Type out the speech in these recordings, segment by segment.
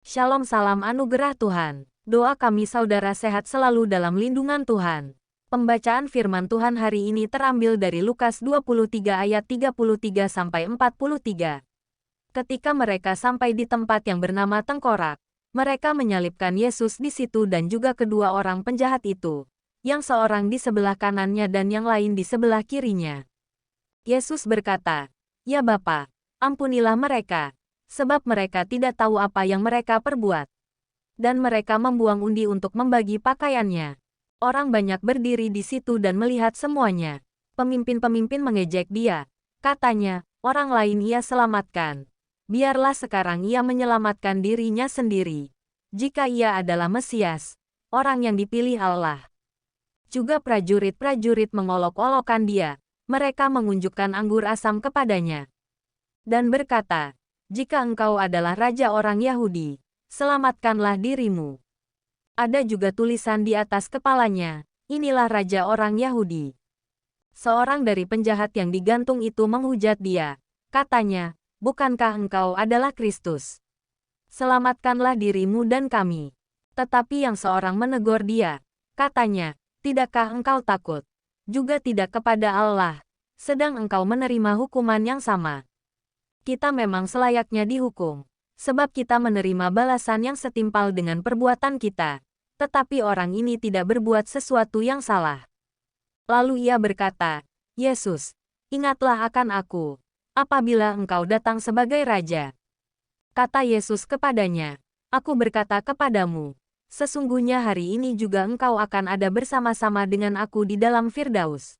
Shalom, salam anugerah Tuhan. Doa kami saudara sehat selalu dalam lindungan Tuhan. Pembacaan firman Tuhan hari ini terambil dari Lukas 23 ayat 33-43. Ketika mereka sampai di tempat yang bernama Tengkorak, mereka menyalibkan Yesus di situ dan juga kedua orang penjahat itu, yang seorang di sebelah kanannya dan yang lain di sebelah kirinya. Yesus berkata, "Ya Bapa, ampunilah mereka, sebab mereka tidak tahu apa yang mereka perbuat." Dan mereka membuang undi untuk membagi pakaiannya. Orang banyak berdiri di situ dan melihat semuanya. Pemimpin-pemimpin mengejek dia. Katanya, orang lain ia selamatkan. Biarlah sekarang ia menyelamatkan dirinya sendiri. Jika ia adalah Mesias, orang yang dipilih Allah. Juga prajurit-prajurit mengolok-olokkan dia. Mereka mengunjukkan anggur asam kepadanya. Dan berkata, "Jika engkau adalah raja orang Yahudi, selamatkanlah dirimu." Ada juga tulisan di atas kepalanya, "Inilah raja orang Yahudi." Seorang dari penjahat yang digantung itu menghujat dia. Katanya, "Bukankah engkau adalah Kristus? Selamatkanlah dirimu dan kami." Tetapi yang seorang menegur dia. Katanya, "Tidakkah engkau takut? Juga tidak kepada Allah, sedang engkau menerima hukuman yang sama. Kita memang selayaknya dihukum, sebab kita menerima balasan yang setimpal dengan perbuatan kita. Tetapi orang ini tidak berbuat sesuatu yang salah." Lalu ia berkata, "Yesus, ingatlah akan aku, apabila engkau datang sebagai raja." Kata Yesus kepadanya, "Aku berkata kepadamu, sesungguhnya hari ini juga engkau akan ada bersama-sama dengan aku di dalam Firdaus."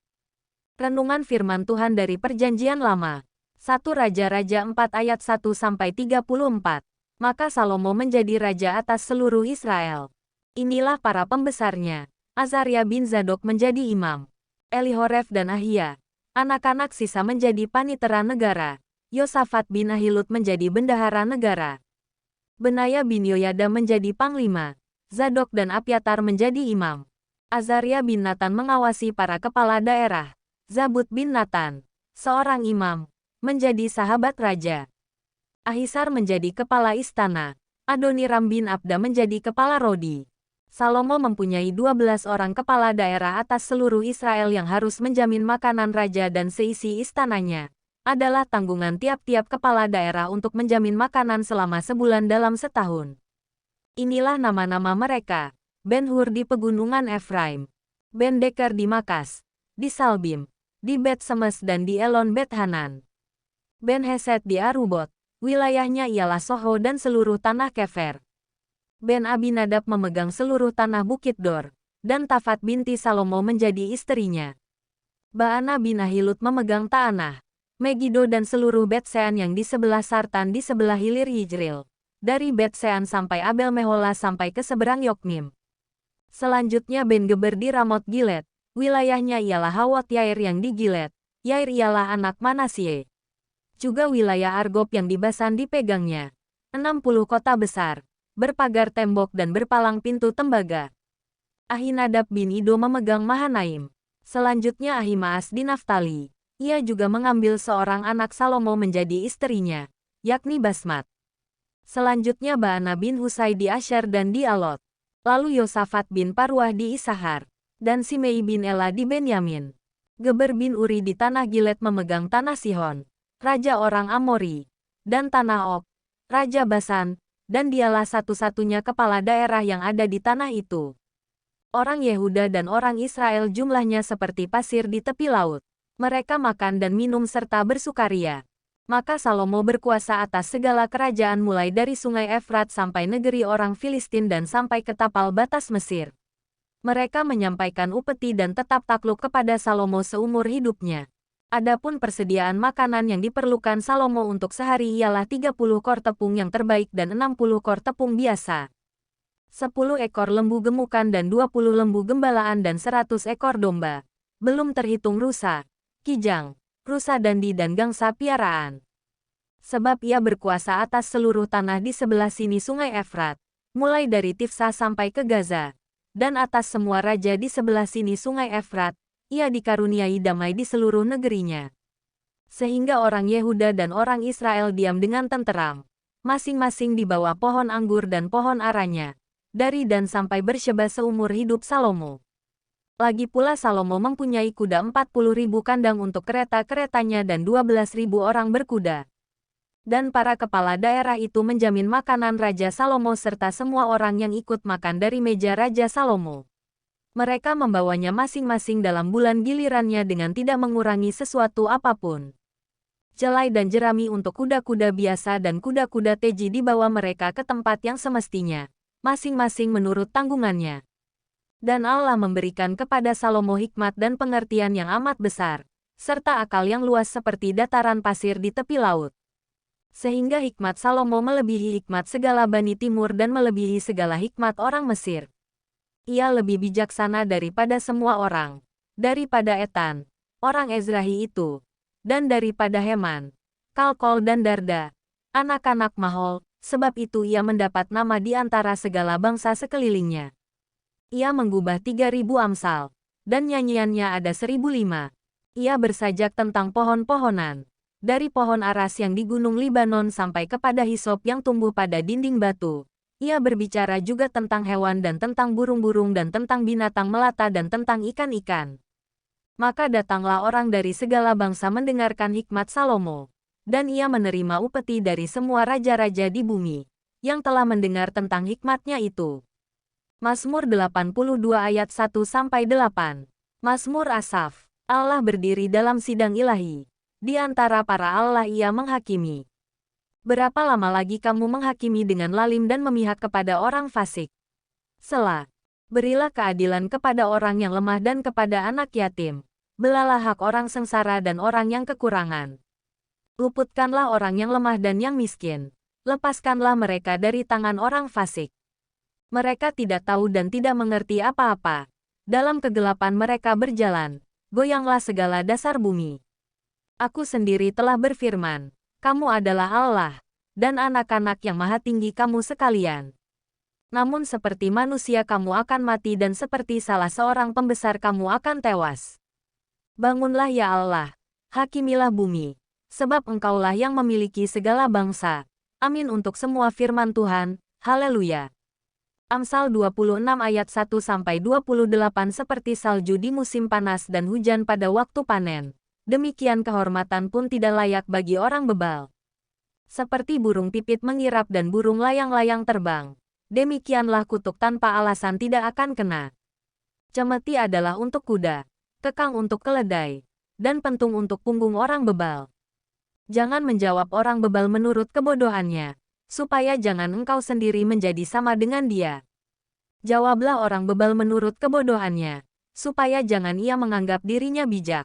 Renungan firman Tuhan dari Perjanjian Lama. 1 Raja-Raja 4 ayat 1-34. Maka Salomo menjadi raja atas seluruh Israel. Inilah para pembesarnya. Azaria bin Zadok menjadi imam. Elihoref dan Ahia, anak-anak sisa menjadi panitera negara. Yosafat bin Ahilud menjadi bendahara negara. Benaya bin Yoyada menjadi panglima. Zadok dan Abiatar menjadi imam. Azaria bin Natan mengawasi para kepala daerah. Zabud bin Natan, seorang imam, menjadi sahabat raja. Ahisar menjadi kepala istana. Adoniram bin Abda menjadi kepala rodi. Salomo mempunyai 12 orang kepala daerah atas seluruh Israel yang harus menjamin makanan raja dan seisi istananya. Adalah tanggungan tiap-tiap kepala daerah untuk menjamin makanan selama sebulan dalam setahun. Inilah nama-nama mereka. Ben-Hur di pegunungan Efraim. Ben-Deker di Makas, di Salbim, di Bet-Semes dan di Elon Bet-Hanan. Ben-Heset di Arubot, wilayahnya ialah Soho dan seluruh tanah Kefer. Ben-Abinadab memegang seluruh tanah Bukit Dor, dan Tafat binti Salomo menjadi istrinya. Baana bin Ahilud memegang Taanah, Megido dan seluruh Bet-Sean yang di sebelah Sartan di sebelah hilir Yijril, dari Bet-Sean sampai Abel Mehola sampai ke seberang Yokmim. Selanjutnya Ben-Geber di Ramot Gilead, wilayahnya ialah Hawot Yair yang di Gilead. Yair ialah anak Manasye. Juga wilayah Argob yang di Basan dipegangnya. 60 kota besar, berpagar tembok dan berpalang pintu tembaga. Ahinadab bin Ido memegang Mahanaim. Selanjutnya Ahimaas di Naftali. Ia juga mengambil seorang anak Salomo menjadi istrinya, yakni Basmat. Selanjutnya Baana bin Husai di Asher dan di Alot. Lalu Yosafat bin Paruah di Isahar, dan Simei bin Ela di Benyamin. Geber bin Uri di tanah Gilead memegang tanah Sihon, raja orang Amori, dan tanah Og, raja Basan, dan dialah satu-satunya kepala daerah yang ada di tanah itu. Orang Yehuda dan orang Israel jumlahnya seperti pasir di tepi laut. Mereka makan dan minum serta bersukaria. Maka Salomo berkuasa atas segala kerajaan mulai dari sungai Efrat sampai negeri orang Filistin dan sampai ke tapal batas Mesir. Mereka menyampaikan upeti dan tetap takluk kepada Salomo seumur hidupnya. Adapun persediaan makanan yang diperlukan Salomo untuk sehari ialah 30 kor tepung yang terbaik dan 60 kor tepung biasa. 10 ekor lembu gemukan dan 20 lembu gembalaan dan 100 ekor domba. Belum terhitung rusa, kijang, rusa dandi dan gangsa piaraan. Sebab ia berkuasa atas seluruh tanah di sebelah sini sungai Efrat, mulai dari Tifsa sampai ke Gaza. Dan atas semua raja di sebelah sini sungai Efrat, ia dikaruniai damai di seluruh negerinya. Sehingga orang Yehuda dan orang Israel diam dengan tenteram. masing-masing di bawah pohon anggur dan pohon aranya, dari dan sampai Bersyeba seumur hidup Salomo. Lagi pula Salomo mempunyai kuda 40.000 kandang untuk kereta-keretanya dan 12.000 orang berkuda. Dan para kepala daerah itu menjamin makanan Raja Salomo serta semua orang yang ikut makan dari meja Raja Salomo. Mereka membawanya masing-masing dalam bulan gilirannya dengan tidak mengurangi sesuatu apapun. Jelai dan jerami untuk kuda-kuda biasa dan kuda-kuda teji dibawa mereka ke tempat yang semestinya, masing-masing menurut tanggungannya. Dan Allah memberikan kepada Salomo hikmat dan pengertian yang amat besar, serta akal yang luas seperti dataran pasir di tepi laut. Sehingga hikmat Salomo melebihi hikmat segala Bani Timur dan melebihi segala hikmat orang Mesir. Ia lebih bijaksana daripada semua orang, daripada Etan, orang Ezrahi itu, dan daripada Heman, Kalkol dan Darda, anak-anak Mahol, sebab itu ia mendapat nama di antara segala bangsa sekelilingnya. Ia menggubah 3.000 amsal, dan nyanyiannya ada 1.005. Ia bersajak tentang pohon-pohonan, dari pohon aras yang di gunung Libanon sampai kepada hisop yang tumbuh pada dinding batu. Ia berbicara juga tentang hewan dan tentang burung-burung dan tentang binatang melata dan tentang ikan-ikan. Maka datanglah orang dari segala bangsa mendengarkan hikmat Salomo. Dan ia menerima upeti dari semua raja-raja di bumi, yang telah mendengar tentang hikmatnya itu. Mazmur 82 ayat 1-8. Mazmur Asaf. Allah berdiri dalam sidang ilahi. Di antara para Allah ia menghakimi. Berapa lama lagi kamu menghakimi dengan lalim dan memihak kepada orang fasik? Selah. Berilah keadilan kepada orang yang lemah dan kepada anak yatim. Belalah hak orang sengsara dan orang yang kekurangan. Luputkanlah orang yang lemah dan yang miskin. Lepaskanlah mereka dari tangan orang fasik. Mereka tidak tahu dan tidak mengerti apa-apa. Dalam kegelapan mereka berjalan. Goyanglah segala dasar bumi. Aku sendiri telah berfirman, kamu adalah Allah, dan anak-anak yang maha tinggi kamu sekalian. Namun seperti manusia kamu akan mati dan seperti salah seorang pembesar kamu akan tewas. Bangunlah ya Allah, hakimilah bumi, sebab engkaulah yang memiliki segala bangsa. Amin untuk semua firman Tuhan, haleluya. Amsal 26 ayat 1-28 seperti salju di musim panas dan hujan pada waktu panen. Demikian kehormatan pun tidak layak bagi orang bebal. Seperti burung pipit mengirap dan burung layang-layang terbang. Demikianlah kutuk tanpa alasan tidak akan kena. Cemeti adalah untuk kuda, kekang untuk keledai, dan pentung untuk punggung orang bebal. Jangan menjawab orang bebal menurut kebodohannya, supaya jangan engkau sendiri menjadi sama dengan dia. Jawablah orang bebal menurut kebodohannya, supaya jangan ia menganggap dirinya bijak.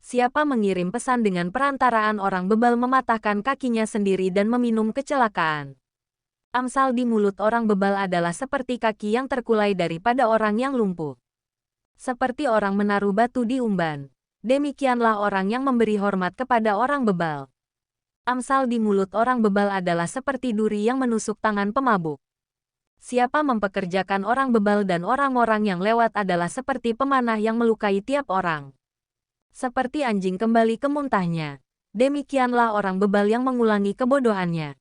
Siapa mengirim pesan dengan perantaraan orang bebal mematahkan kakinya sendiri dan meminum kecelakaan. Amsal di mulut orang bebal adalah seperti kaki yang terkulai daripada orang yang lumpuh. Seperti orang menaruh batu di umban. Demikianlah orang yang memberi hormat kepada orang bebal. Amsal di mulut orang bebal adalah seperti duri yang menusuk tangan pemabuk. Siapa mempekerjakan orang bebal dan orang-orang yang lewat adalah seperti pemanah yang melukai tiap orang. Seperti anjing kembali ke muntahnya. Demikianlah orang bebal yang mengulangi kebodohannya.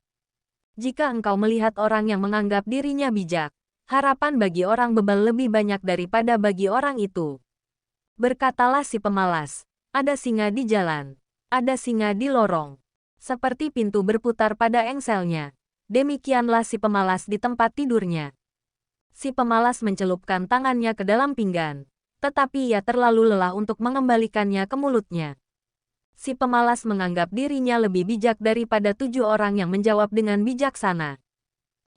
Jika engkau melihat orang yang menganggap dirinya bijak, harapan bagi orang bebal lebih banyak daripada bagi orang itu. Berkatalah si pemalas, ada singa di jalan, ada singa di lorong. Seperti pintu berputar pada engselnya, demikianlah si pemalas di tempat tidurnya. Si pemalas mencelupkan tangannya ke dalam pinggan, tetapi ia terlalu lelah untuk mengembalikannya ke mulutnya. Si pemalas menganggap dirinya lebih bijak daripada 7 orang yang menjawab dengan bijaksana.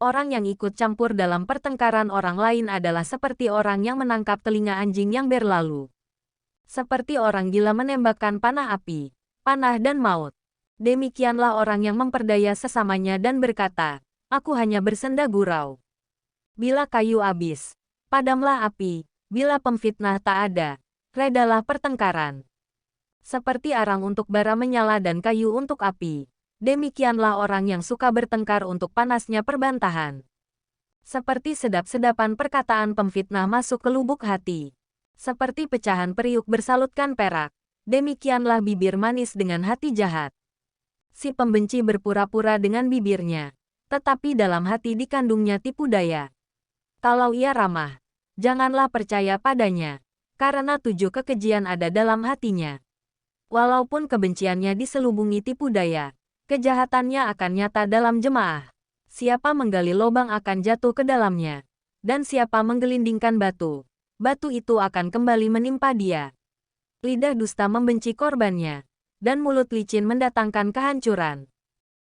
Orang yang ikut campur dalam pertengkaran orang lain adalah seperti orang yang menangkap telinga anjing yang berlalu. Seperti orang gila menembakkan panah api, panah dan maut. Demikianlah orang yang memperdaya sesamanya dan berkata, aku hanya bersenda gurau. Bila kayu habis, padamlah api, bila pemfitnah tak ada, redalah pertengkaran. Seperti arang untuk bara menyala dan kayu untuk api. Demikianlah orang yang suka bertengkar untuk panasnya perbantahan. Seperti sedap-sedapan perkataan pemfitnah masuk ke lubuk hati. Seperti pecahan periuk bersalutkan perak. Demikianlah bibir manis dengan hati jahat. Si pembenci berpura-pura dengan bibirnya. Tetapi dalam hati dikandungnya tipu daya. Kalau ia ramah, janganlah percaya padanya, karena 7 kekejian ada dalam hatinya. Walaupun kebenciannya diselubungi tipu daya, kejahatannya akan nyata dalam jemaah. Siapa menggali lubang akan jatuh ke dalamnya. Dan siapa menggelindingkan batu, batu itu akan kembali menimpa dia. Lidah dusta membenci korbannya, dan mulut licin mendatangkan kehancuran.